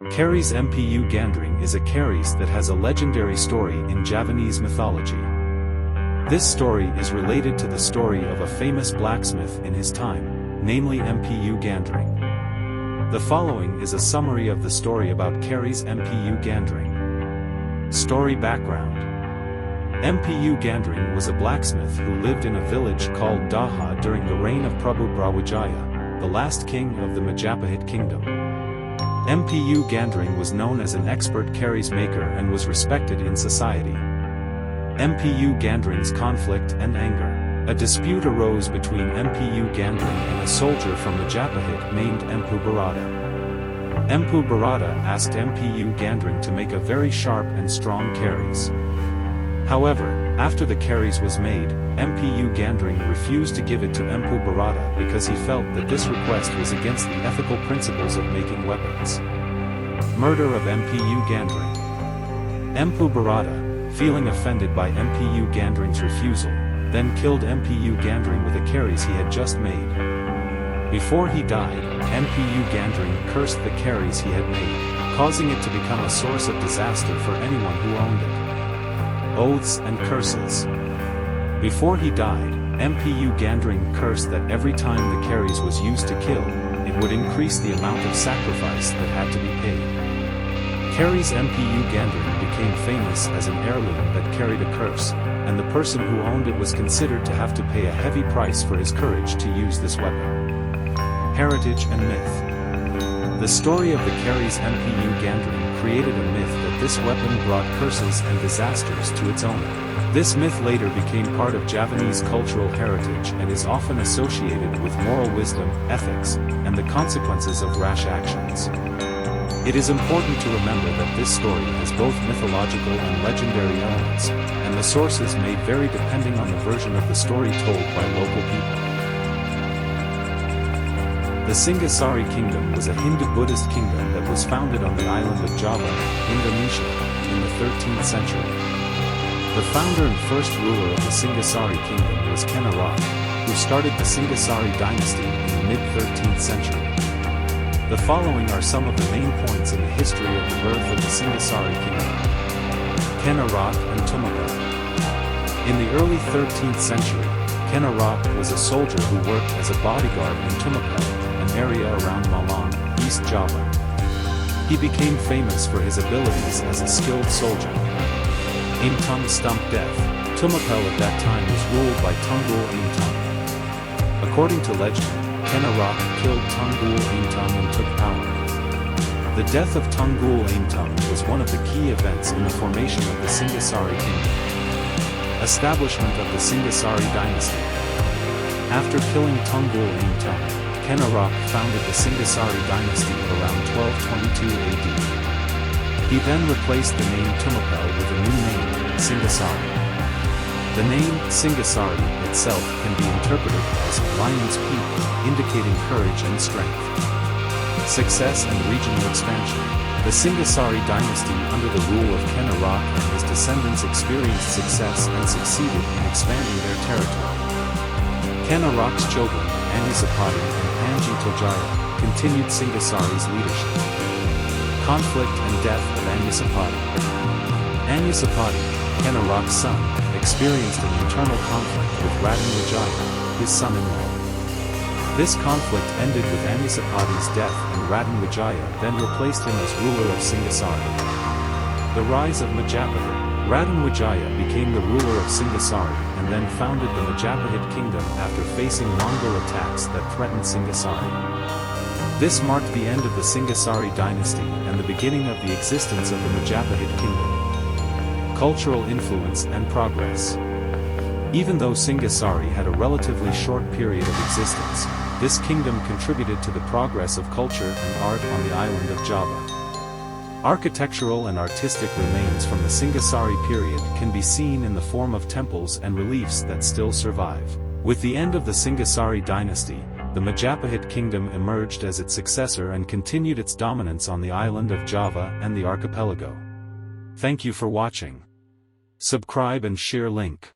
Keris MPU Gandring is a Keris that has a legendary story in Javanese mythology. This story is related to the story of a famous blacksmith in his time, namely MPU Gandring. The following is a summary of the story about Keris MPU Gandring. Story background. MPU Gandring was a blacksmith who lived in a village called Daha during the reign of Prabhu Brawijaya, the last king of the Majapahit kingdom. MPU Gandring was known as an expert Keris maker and was respected in society. MPU Gandring's conflict and anger. A dispute arose between MPU Gandring and a soldier from Majapahit named Empu Bharata. Empu Bharata asked MPU Gandring to make a very sharp and strong Keris. However, after the Keris was made, MPU Gandring refused to give it to Empu Bharata because he felt that this request was against the ethical principles of making weapons. Murder of MPU Gandring. Empu Bharata, feeling offended by MPU Gandring's refusal, then killed MPU Gandring with a Keris he had just made. Before he died, MPU Gandring cursed the Keris he had made, causing it to become a source of disaster for anyone who owned it. Oaths and curses. Before he died, MPU Gandring cursed that every time the Keris was used to kill, it would increase the amount of sacrifice that had to be paid. Keris MPU Gandring became famous as an heirloom that carried a curse, and the person who owned it was considered to have to pay a heavy price for his courage to use this weapon. Heritage and myth. The story of the Keris MPU Gandring created a myth that this weapon brought curses and disasters to its owner. This myth later became part of Javanese cultural heritage and is often associated with moral wisdom, ethics, and the consequences of rash actions. It is important to remember that this story has both mythological and legendary elements, and the sources may vary depending on the version of the story told by local people. The Singhasari kingdom was a Hindu-Buddhist kingdom that was founded on the island of Java, Indonesia, in the 13th century. The founder and first ruler of the Singhasari kingdom was Ken Arok, who started the Singhasari dynasty in the mid-13th century. The following are some of the main points in the history of the birth of the Singhasari kingdom. Ken Arok and Tumapel. In the early 13th century, Ken Arok was a soldier who worked as a bodyguard in Tumapel, an area around Malang, East Java. He became famous for his abilities as a skilled soldier. Aimtung Stump Death. Tumapel at that time was ruled by Tunggul Aimtung. According to legend, Ken Arok killed Tunggul Aimtung and took power. The death of Tunggul Aimtung was one of the key events in the formation of the Singhasari kingdom. Establishment of the Singhasari dynasty. After killing Tunggul Aimtung, Ken Arok founded the Singhasari dynasty around 1222 AD. He then replaced the name Tumapel with a new name, Singhasari. The name Singhasari itself can be interpreted as Lion's Peak, indicating courage and strength. Success and regional expansion. The Singhasari dynasty under the rule of Ken Arok and his descendants experienced success and succeeded in expanding their territory. Ken Arok's children, Anyasapati and Panji Tojaya, continued Singhasari's leadership. Conflict and death of Anyasapati. Anyasapati, Ken Arok's son, experienced an internal conflict with Raden Wijaya, his son-in-law. This conflict ended with Anyasapati's death and Raden Wijaya then replaced him as ruler of Singhasari. The rise of Majapahit. Raden Wijaya became the ruler of Singhasari and then founded the Majapahit kingdom after facing Mongol attacks that threatened Singhasari. This marked the end of the Singhasari dynasty and the beginning of the existence of the Majapahit kingdom. Cultural influence and progress. Even though Singhasari had a relatively short period of existence, this kingdom contributed to the progress of culture and art on the island of Java. Architectural and artistic remains from the Singhasari period can be seen in the form of temples and reliefs that still survive. With the end of the Singhasari dynasty, the Majapahit kingdom emerged as its successor and continued its dominance on the island of Java and the archipelago. Thank you for watching. Subscribe and share link.